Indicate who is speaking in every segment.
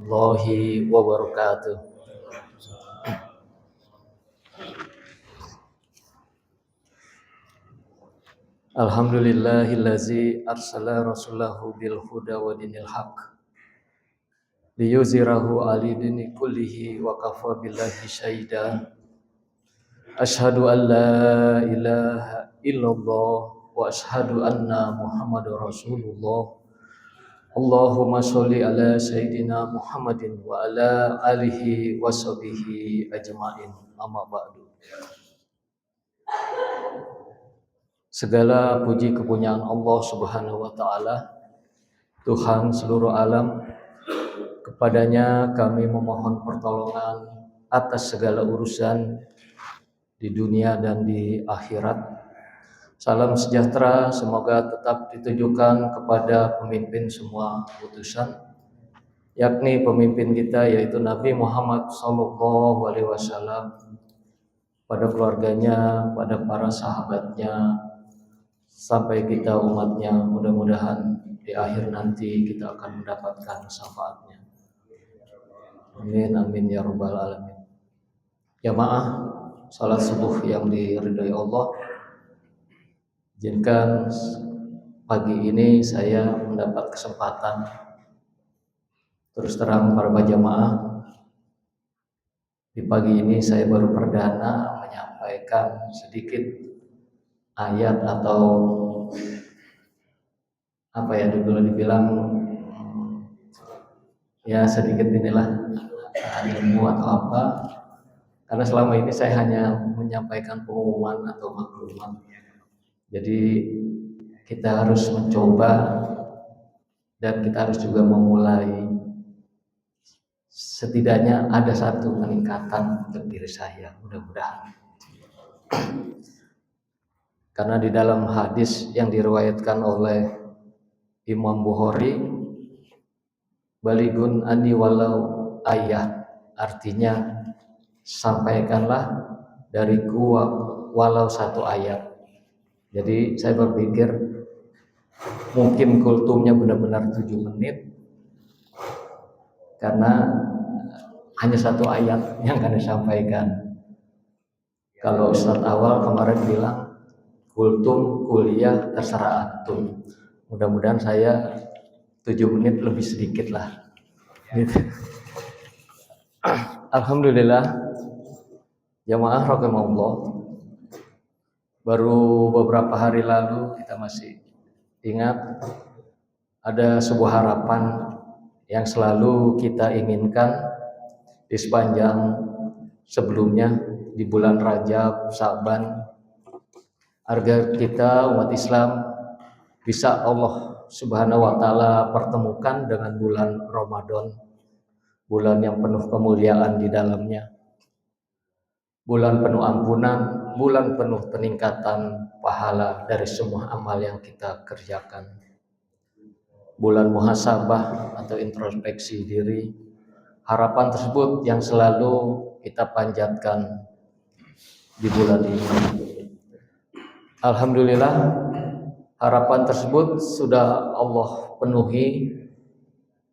Speaker 1: warahmatullahi wabarakatuh. Alhamdulillahillazi arsala rasulahu bil huda wa dinil haq liyuzhirahu ali dini kullihi wa kafa billahi syahida. Asyhadu an la ilaha illallah wa asyhadu anna Muhammadar Rasulullah. Allahumma sholli ala sayyidina Muhammadin wa ala alihi wa sahbihi ajma'in. Amma ba'du. Segala puji kepunyaan Allah Subhanahu wa taala, Tuhan seluruh alam. Kepadanya kami memohon pertolongan atas segala urusan di dunia dan di akhirat. Salam sejahtera semoga tetap ditujukan kepada pemimpin semua utusan, yakni pemimpin kita yaitu Nabi Muhammad SAW, pada keluarganya, pada para sahabatnya, sampai kita umatnya. Mudah-mudahan di akhir nanti kita akan mendapatkan syafaatnya. Amin amin ya rabbal alamin. Jamaah salat subuh yang diridhai Allah, izinkan pagi ini saya mendapat kesempatan terus terang para jamaah. Di pagi ini saya baru perdana menyampaikan sedikit ayat atau apa ya dulu dibilang ya sedikit inilah ilmu atau apa, karena selama ini saya hanya menyampaikan pengumuman atau maklumat. Jadi kita harus mencoba dan kita harus juga memulai, setidaknya ada satu peningkatan untuk diri saya, mudah-mudahan. Karena di dalam hadis yang diriwayatkan oleh Imam Bukhari, baligun ani walau ayat, artinya sampaikanlah dariku walau satu ayat. Jadi saya berpikir mungkin kultumnya benar-benar 7 menit, karena hanya satu ayat yang akan disampaikan. Kalau Ustadz awal kemarin bilang kultum kuliah terserah antum, mudah-mudahan saya 7 menit lebih sedikit lah gitu. Alhamdulillah jamaah rahimakumullah, baru beberapa hari lalu kita masih ingat ada sebuah harapan yang selalu kita inginkan di sepanjang sebelumnya di bulan Rajab, Sa'ban, agar kita umat Islam bisa Allah Subhanahu wa taala pertemukan dengan bulan Ramadan, bulan yang penuh kemuliaan di dalamnya, bulan penuh ampunan, bulan penuh peningkatan pahala dari semua amal yang kita kerjakan, bulan muhasabah atau introspeksi diri. Harapan tersebut yang selalu kita panjatkan di bulan ini. Alhamdulillah harapan tersebut sudah Allah penuhi,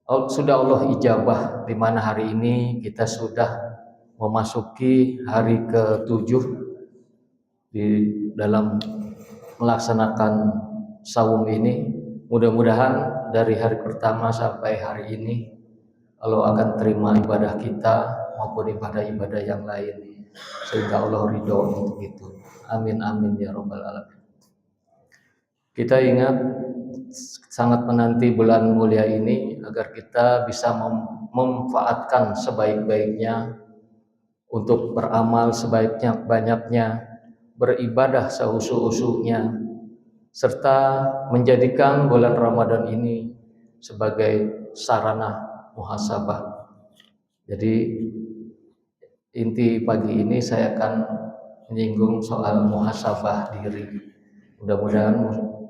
Speaker 1: sudah Allah ijabah, di mana hari ini kita sudah memasuki hari ke-7 di dalam melaksanakan saum ini. Mudah-mudahan dari hari pertama sampai hari ini Allah akan terima ibadah kita maupun ibadah-ibadah yang lain, sehingga Allah ridho untuk itu. Amin amin ya rabbal alamin. Kita ingat sangat menanti bulan mulia ini agar kita bisa memanfaatkan sebaik-baiknya untuk beramal sebanyak-banyaknya, beribadah sehusu-husunya, serta menjadikan bulan Ramadan ini sebagai sarana muhasabah. Jadi inti pagi ini saya akan menyinggung soal muhasabah diri. Mudah-mudahan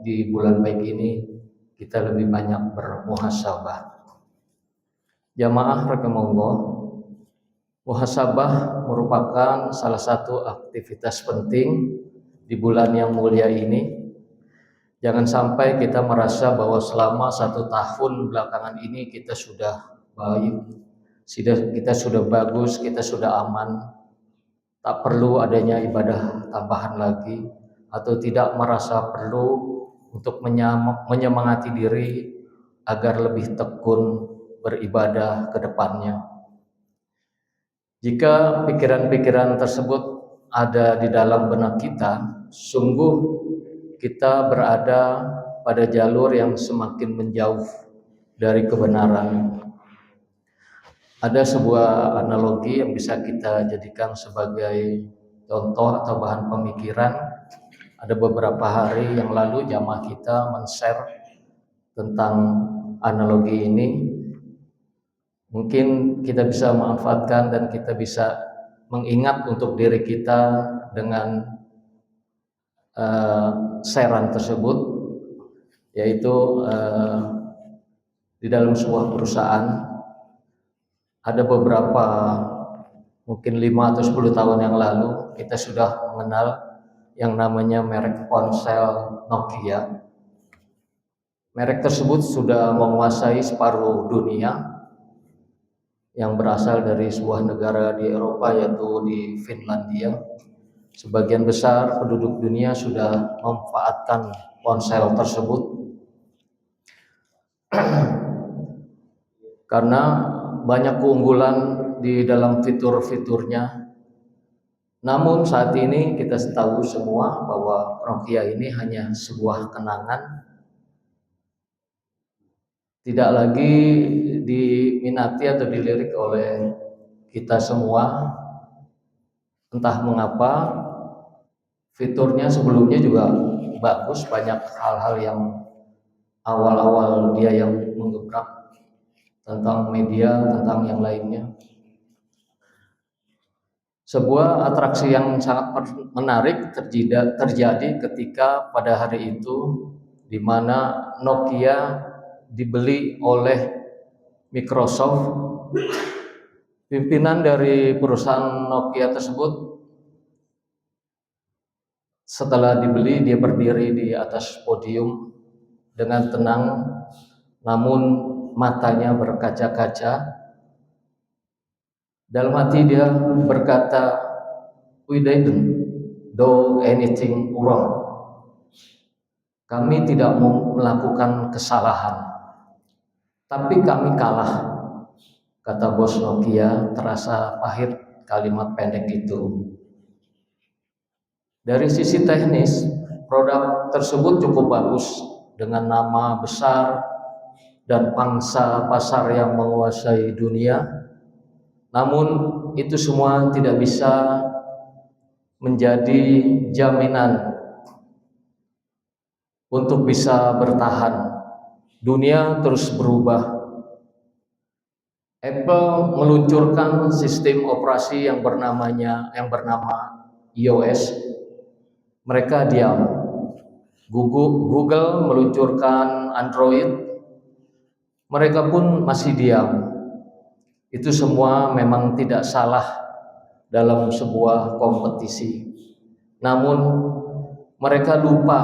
Speaker 1: di bulan baik ini kita lebih banyak bermuhasabah. Jamaah rahimakumullah, muhasabah merupakan salah satu aktivitas penting di bulan yang mulia ini. Jangan sampai kita merasa bahwa selama 1 tahun belakangan ini kita sudah baik, kita sudah bagus, kita sudah aman, tak perlu adanya ibadah tambahan lagi, atau tidak merasa perlu untuk menyemangati diri agar lebih tekun beribadah ke depannya. Jika pikiran-pikiran tersebut ada di dalam benak kita, sungguh kita berada pada jalur yang semakin menjauh dari kebenaran. Ada sebuah analogi yang bisa kita jadikan sebagai contoh atau bahan pemikiran. Ada beberapa hari yang lalu jamaah kita men-share tentang analogi ini. Mungkin kita bisa manfaatkan dan kita bisa mengingat untuk diri kita dengan sharean tersebut, yaitu di dalam sebuah perusahaan ada beberapa, mungkin 5 atau 10 tahun yang lalu kita sudah mengenal yang namanya merek ponsel Nokia. Merek tersebut sudah menguasai separuh dunia, yang berasal dari sebuah negara di Eropa, yaitu di Finlandia. Sebagian besar penduduk dunia sudah memanfaatkan ponsel tersebut karena banyak keunggulan di dalam fitur-fiturnya. Namun saat ini kita tahu semua bahwa Nokia ini hanya sebuah kenangan, tidak lagi diminati atau dilirik oleh kita semua. Entah mengapa, fiturnya sebelumnya juga bagus, banyak hal-hal yang awal-awal dia yang menggebrak tentang media, tentang yang lainnya. Sebuah atraksi yang sangat menarik terjadi ketika pada hari itu, di mana Nokia dibeli oleh Microsoft. Pimpinan dari perusahaan Nokia tersebut setelah dibeli, dia berdiri di atas podium dengan tenang, namun matanya berkaca-kaca. Dalam hati dia berkata, "We didn't do anything wrong." Kami tidak melakukan kesalahan, tapi kami kalah, kata bos Nokia. Terasa pahit kalimat pendek itu. Dari sisi teknis, produk tersebut cukup bagus dengan nama besar dan pangsa pasar yang menguasai dunia. Namun itu semua tidak bisa menjadi jaminan untuk bisa bertahan. Dunia terus berubah. Apple meluncurkan sistem operasi yang bernama iOS. Mereka diam. Google meluncurkan Android. Mereka pun masih diam. Itu semua memang tidak salah dalam sebuah kompetisi. Namun mereka lupa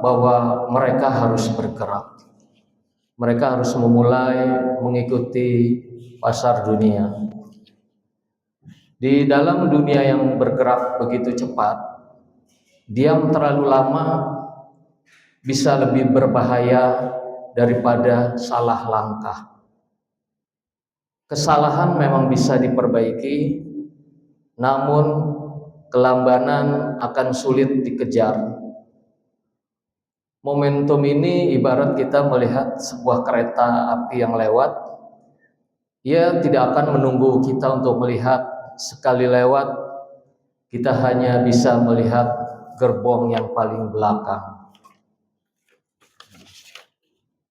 Speaker 1: bahwa mereka harus bergerak. Mereka harus memulai mengikuti pasar dunia. Di dalam dunia yang bergerak begitu cepat, diam terlalu lama bisa lebih berbahaya daripada salah langkah. Kesalahan memang bisa diperbaiki, namun kelambanan akan sulit dikejar. Momentum ini ibarat kita melihat sebuah kereta api yang lewat. Ia tidak akan menunggu kita untuk melihat. Sekali lewat, kita hanya bisa melihat gerbong yang paling belakang.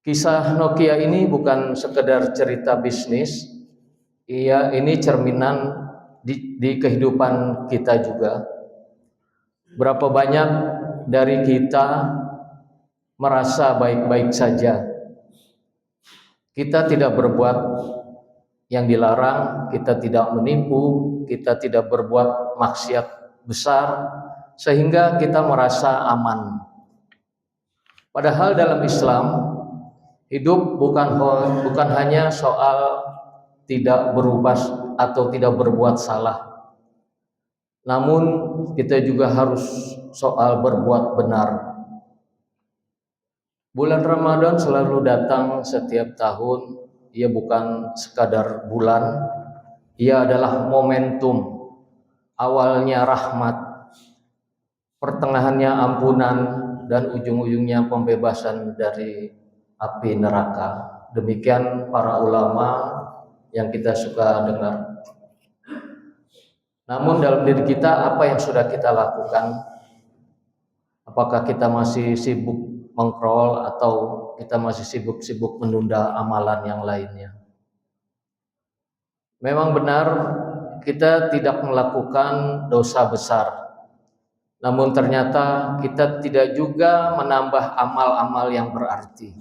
Speaker 1: Kisah Nokia ini bukan sekedar cerita bisnis. Ini cerminan di kehidupan kita juga. Berapa banyak dari kita merasa baik-baik saja. Kita tidak berbuat yang dilarang, kita tidak menipu, kita tidak berbuat maksiat besar, sehingga kita merasa aman. Padahal dalam Islam, hidup bukan hanya soal tidak berubah atau tidak berbuat salah. Namun kita juga harus soal berbuat benar. Bulan Ramadan selalu datang setiap tahun. Ia bukan sekadar bulan, ia adalah momentum. Awalnya rahmat, pertengahannya ampunan, dan ujung-ujungnya pembebasan dari api neraka. Demikian para ulama yang kita suka dengar. Namun dalam diri kita, apa yang sudah kita lakukan? Apakah kita masih sibuk mengcroll atau kita masih sibuk-sibuk menunda amalan yang lainnya? Memang benar kita tidak melakukan dosa besar, namun ternyata kita tidak juga menambah amal-amal yang berarti.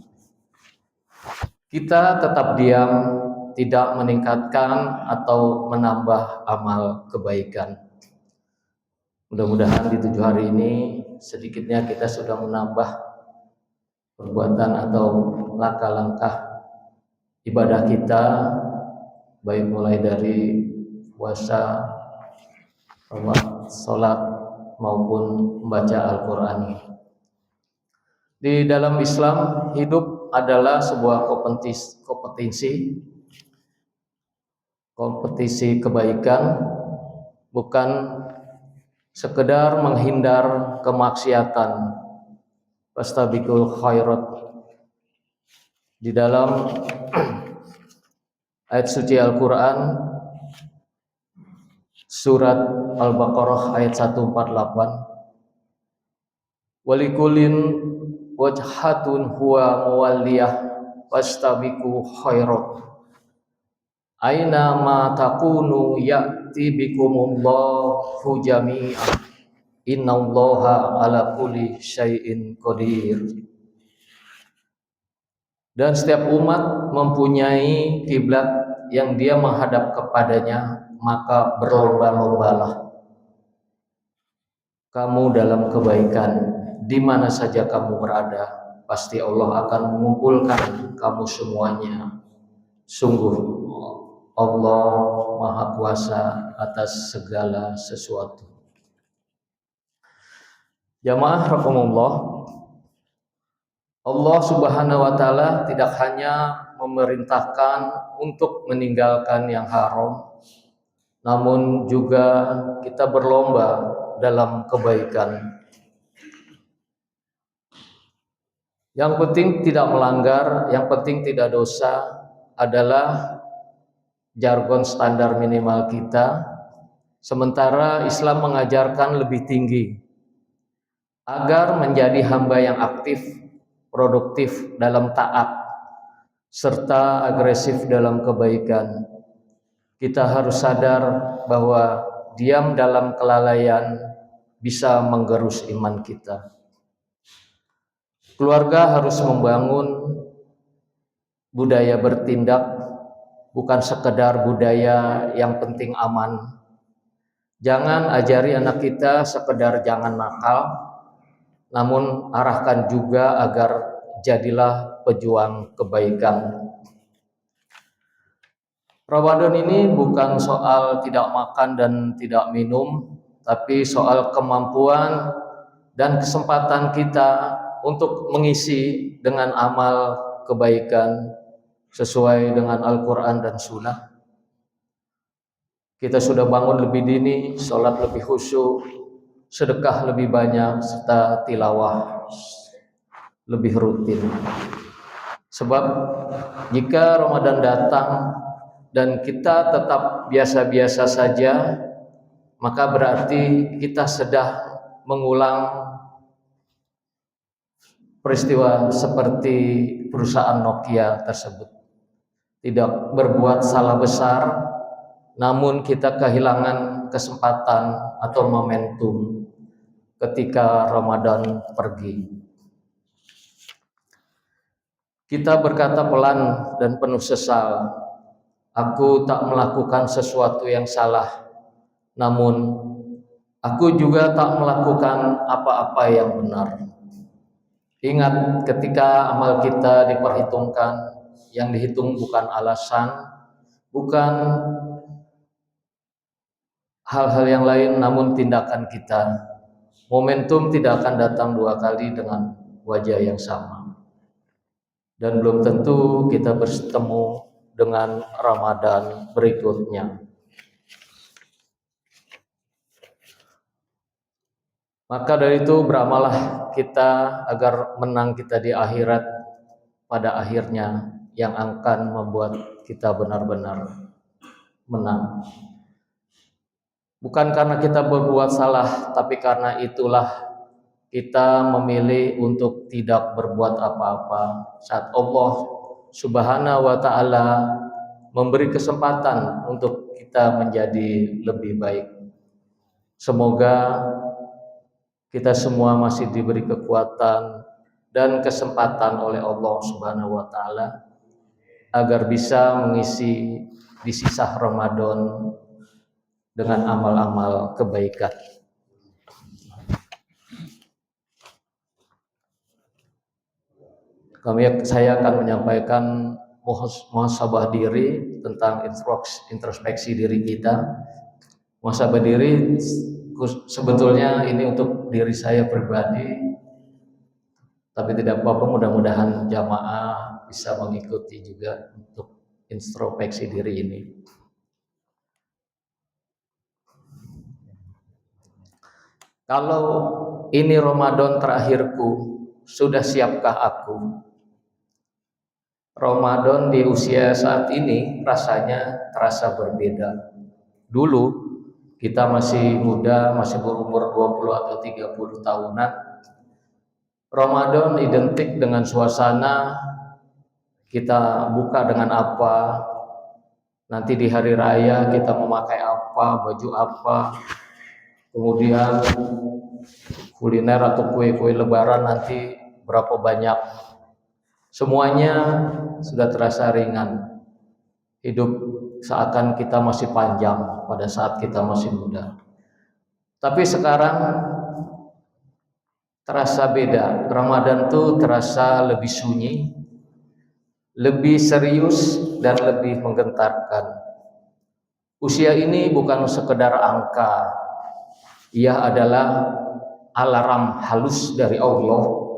Speaker 1: Kita tetap diam, tidak meningkatkan atau menambah amal kebaikan. Mudah-mudahan di 7 hari ini sedikitnya kita sudah menambah perbuatan atau langkah-langkah ibadah kita, baik mulai dari puasa, sholat maupun membaca Al-Quran. Di dalam Islam, hidup adalah sebuah kompetisi kebaikan, bukan sekedar menghindar kemaksiatan. Fastabiqul khairat. Di dalam ayat suci Al-Quran surat Al-Baqarah ayat 148, walikulin wajhatun huwa muwalliyah fastabiqu khairat aina ma takunu ya'ti bikumullahu jami'an innallaha ala kulli syai'in qadir. Dan setiap umat mempunyai kiblat yang dia menghadap kepadanya, maka berlomba-lombalah kamu dalam kebaikan di mana saja kamu berada, pasti Allah akan mengumpulkan kamu semuanya. Sungguh Allah Maha Kuasa atas segala sesuatu. Jamaah rahimakumullah, Allah Subhanahu wa taala tidak hanya memerintahkan untuk meninggalkan yang haram, namun juga kita berlomba dalam kebaikan. Yang penting tidak melanggar, yang penting tidak dosa adalah jargon standar minimal kita. Sementara Islam mengajarkan lebih tinggi agar menjadi hamba yang aktif, produktif dalam taat, serta agresif dalam kebaikan. Kita harus sadar bahwa diam dalam kelalaian bisa menggerus iman kita. Keluarga harus membangun budaya bertindak, bukan sekedar budaya yang penting aman. Jangan ajari anak kita sekedar jangan nakal, namun arahkan juga agar jadilah pejuang kebaikan. Ramadan ini bukan soal tidak makan dan tidak minum, tapi soal kemampuan dan kesempatan kita untuk mengisi dengan amal kebaikan sesuai dengan Al-Quran dan Sunnah. Kita sudah bangun lebih dini, sholat lebih khusyuk, sedekah lebih banyak, serta tilawah lebih rutin. Sebab jika Ramadan datang dan kita tetap biasa-biasa saja, maka berarti kita sedang mengulang peristiwa seperti perusahaan Nokia tersebut. Tidak berbuat salah besar, namun kita kehilangan kesempatan atau momentum ketika Ramadan pergi. Kita berkata pelan dan penuh sesal, aku tak melakukan sesuatu yang salah, namun aku juga tak melakukan apa-apa yang benar. Ingat, ketika amal kita diperhitungkan, yang dihitung bukan alasan, bukan hal-hal yang lain, namun tindakan kita. Momentum tidak akan datang dua kali dengan wajah yang sama. Dan belum tentu kita bertemu dengan Ramadan berikutnya. Maka dari itu beramalah kita agar menang kita di akhirat pada akhirnya, yang akan membuat kita benar-benar menang. Bukan karena kita berbuat salah, tapi karena itulah kita memilih untuk tidak berbuat apa-apa saat Allah Subhanahu wa taala memberi kesempatan untuk kita menjadi lebih baik. Semoga kita semua masih diberi kekuatan dan kesempatan oleh Allah Subhanahu wa taala agar bisa mengisi di sisa Ramadan dengan amal-amal kebaikan. Saya akan menyampaikan muhasabah diri tentang introspeksi diri kita. Muhasabah diri sebetulnya ini untuk diri saya pribadi, tapi tidak apa-apa, mudah-mudahan jamaah bisa mengikuti juga untuk introspeksi diri ini. Kalau ini Ramadan terakhirku, sudah siapkah aku? Ramadan di usia saat ini rasanya terasa berbeda. Dulu kita masih muda, masih berumur 20 atau 30 tahunan. Ramadan identik dengan suasana kita buka dengan apa, nanti di hari raya kita memakai apa, baju apa, kemudian kuliner atau kue-kue lebaran nanti berapa banyak. Semuanya sudah terasa ringan. Hidup seakan kita masih panjang pada saat kita masih muda. Tapi sekarang terasa beda. Ramadan tuh terasa lebih sunyi, lebih serius, dan lebih menggentarkan. Usia ini bukan sekedar angka. Ia adalah alarm halus dari Allah.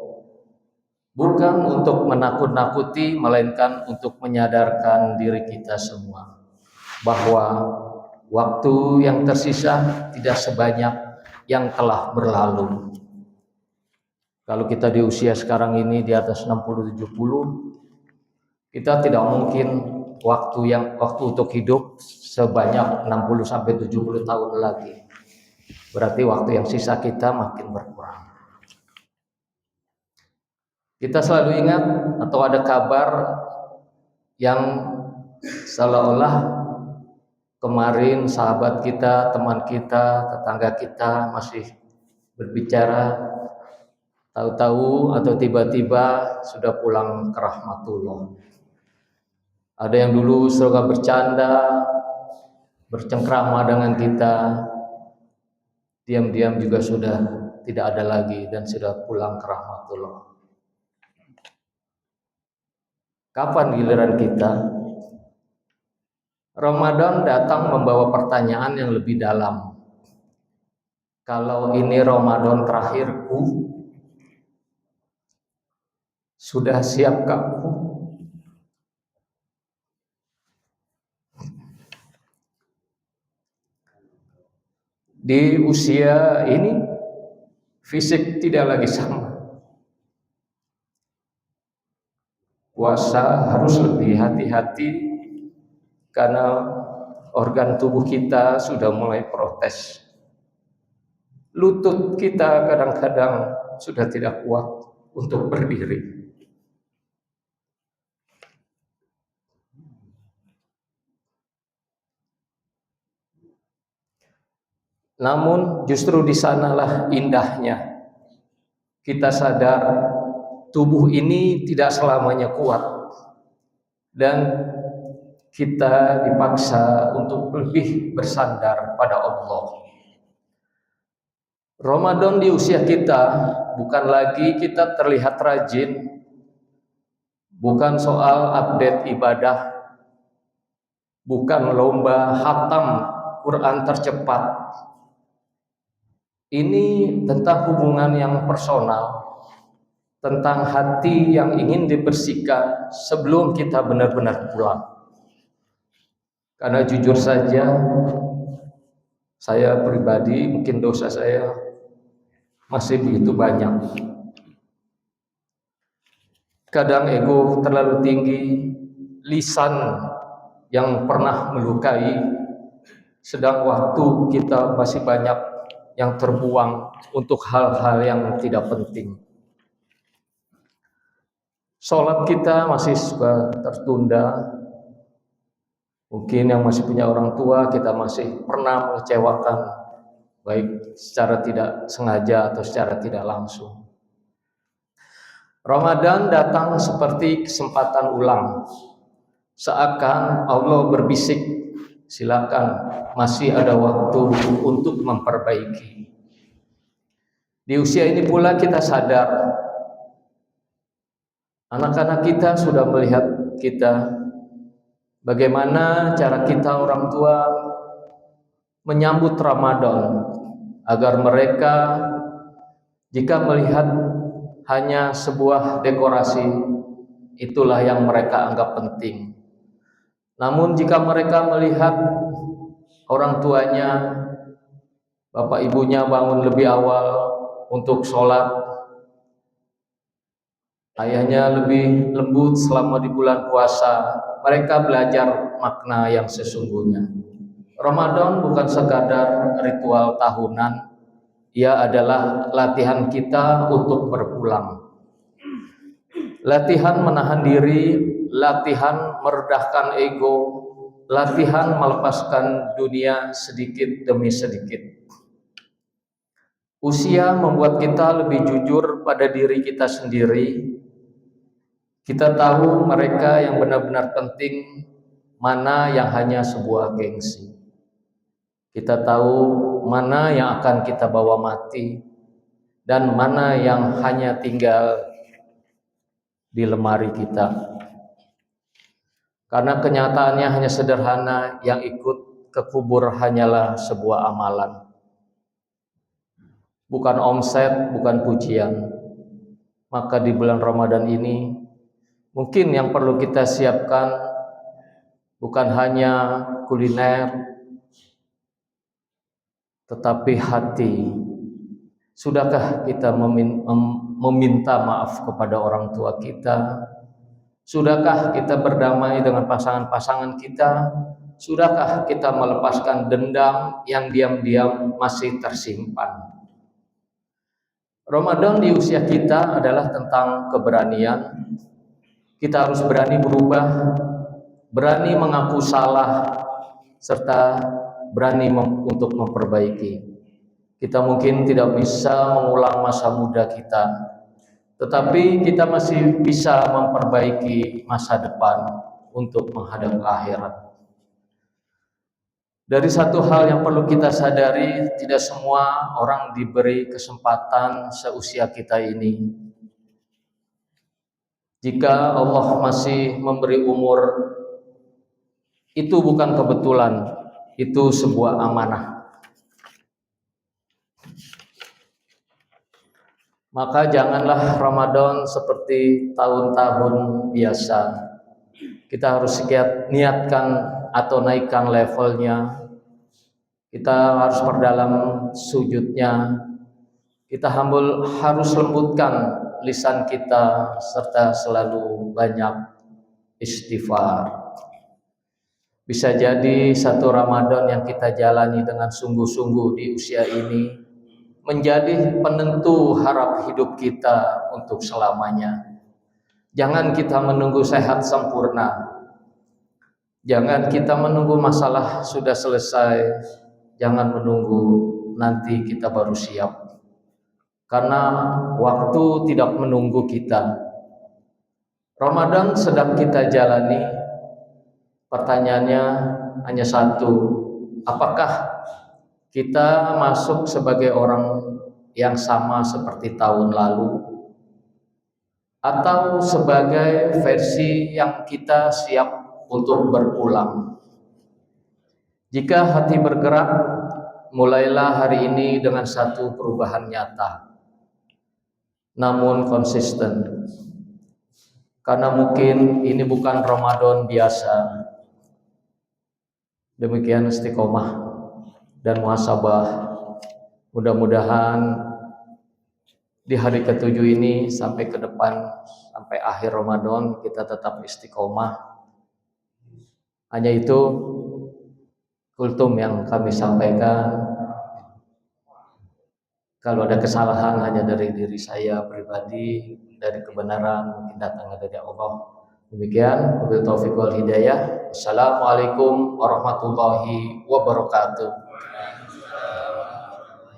Speaker 1: Bukan untuk menakut-nakuti, melainkan untuk menyadarkan diri kita semua bahwa waktu yang tersisa tidak sebanyak yang telah berlalu. Kalau kita di usia sekarang ini di atas 60-70, kita tidak mungkin waktu untuk hidup sebanyak 60-70 tahun lagi. Berarti waktu yang sisa kita makin berkurang. Kita selalu ingat atau ada kabar yang seolah-olah kemarin sahabat kita, teman kita, tetangga kita masih berbicara, tahu-tahu atau tiba-tiba sudah pulang ke rahmatullah. Ada yang dulu suka bercanda, bercengkrama dengan kita, diam-diam juga sudah tidak ada lagi dan sudah pulang ke rahmatullah. Kapan giliran kita? Ramadan datang membawa pertanyaan yang lebih dalam. Kalau ini Ramadan terakhirku, sudah siapkah aku? Di usia ini, fisik tidak lagi sama. Puasa harus lebih hati-hati karena organ tubuh kita sudah mulai protes. Lutut kita kadang-kadang sudah tidak kuat untuk berdiri. Namun justru di sanalah indahnya. Kita sadar tubuh ini tidak selamanya kuat dan kita dipaksa untuk lebih bersandar pada Allah. Ramadan di usia kita bukan lagi kita terlihat rajin, bukan soal update ibadah, bukan lomba hatam Quran tercepat. Ini tentang hubungan yang personal, tentang hati yang ingin dibersihkan sebelum kita benar-benar pulang. Karena jujur saja, saya pribadi mungkin dosa saya masih begitu banyak. Kadang ego terlalu tinggi, lisan yang pernah melukai, sedang waktu kita masih banyak yang terbuang untuk hal-hal yang tidak penting. Sholat kita masih suka tertunda. Mungkin yang masih punya orang tua, kita masih pernah mengecewakan, baik secara tidak sengaja atau secara tidak langsung. Ramadan datang seperti kesempatan ulang. Seakan Allah berbisik, silakan, masih ada waktu untuk memperbaiki. Di usia ini pula kita sadar, anak-anak kita sudah melihat kita, bagaimana cara kita orang tua menyambut Ramadan, agar mereka jika melihat hanya sebuah dekorasi, itulah yang mereka anggap penting. Namun jika mereka melihat orang tuanya, bapak ibunya bangun lebih awal untuk sholat, ayahnya lebih lembut selama di bulan puasa, mereka belajar makna yang sesungguhnya. Ramadan bukan sekadar ritual tahunan, ia adalah latihan kita untuk berpulang. Latihan menahan diri, latihan meredahkan ego, latihan melepaskan dunia sedikit demi sedikit. Usia membuat kita lebih jujur pada diri kita sendiri. Kita tahu mereka yang benar-benar penting, mana yang hanya sebuah gengsi. Kita tahu mana yang akan kita bawa mati, dan mana yang hanya tinggal di lemari kita. Karena kenyataannya hanya sederhana, yang ikut ke kubur hanyalah sebuah amalan. Bukan omset, bukan pujian. Maka di bulan Ramadan ini, mungkin yang perlu kita siapkan bukan hanya kuliner, tetapi hati. Sudahkah kita meminta maaf kepada orang tua kita? Sudahkah kita berdamai dengan pasangan-pasangan kita? Sudahkah kita melepaskan dendam yang diam-diam masih tersimpan? Ramadan di usia kita adalah tentang keberanian. Kita harus berani berubah, berani mengaku salah, serta berani untuk memperbaiki. Kita mungkin tidak bisa mengulang masa muda kita, tetapi kita masih bisa memperbaiki masa depan untuk menghadap akhirat. Dari satu hal yang perlu kita sadari, tidak semua orang diberi kesempatan seusia kita ini. Jika Allah masih memberi umur, itu bukan kebetulan, itu sebuah amanah. Maka janganlah Ramadan seperti tahun-tahun biasa. Kita harus niatkan atau naikkan levelnya. Kita harus perdalam sujudnya. Kita harus lembutkan lisan kita, serta selalu banyak istighfar. Bisa jadi satu Ramadan yang kita jalani dengan sungguh-sungguh di usia ini menjadi penentu harap hidup kita untuk selamanya. Jangan kita menunggu sehat sempurna. Jangan kita menunggu masalah sudah selesai. Jangan menunggu nanti kita baru siap. Karena waktu tidak menunggu kita. Ramadan sedang kita jalani. Pertanyaannya hanya satu. Apakah kita masuk sebagai orang yang sama seperti tahun lalu, atau sebagai versi yang kita siap untuk berpulang? Jika hati bergerak, mulailah hari ini dengan satu perubahan nyata, namun konsisten. Karena mungkin ini bukan Ramadan biasa. Demikian istiqomah dan muhasabah. Mudah-mudahan di hari ketujuh ini sampai ke depan, sampai akhir Ramadan kita tetap istiqomah. Hanya itu kultum yang kami sampaikan. Kalau ada kesalahan hanya dari diri saya pribadi, dari kebenaran mungkin datangnya dari Allah. Demikian, wabillahi taufiq wal hidayah. Assalamualaikum warahmatullahi wabarakatuh.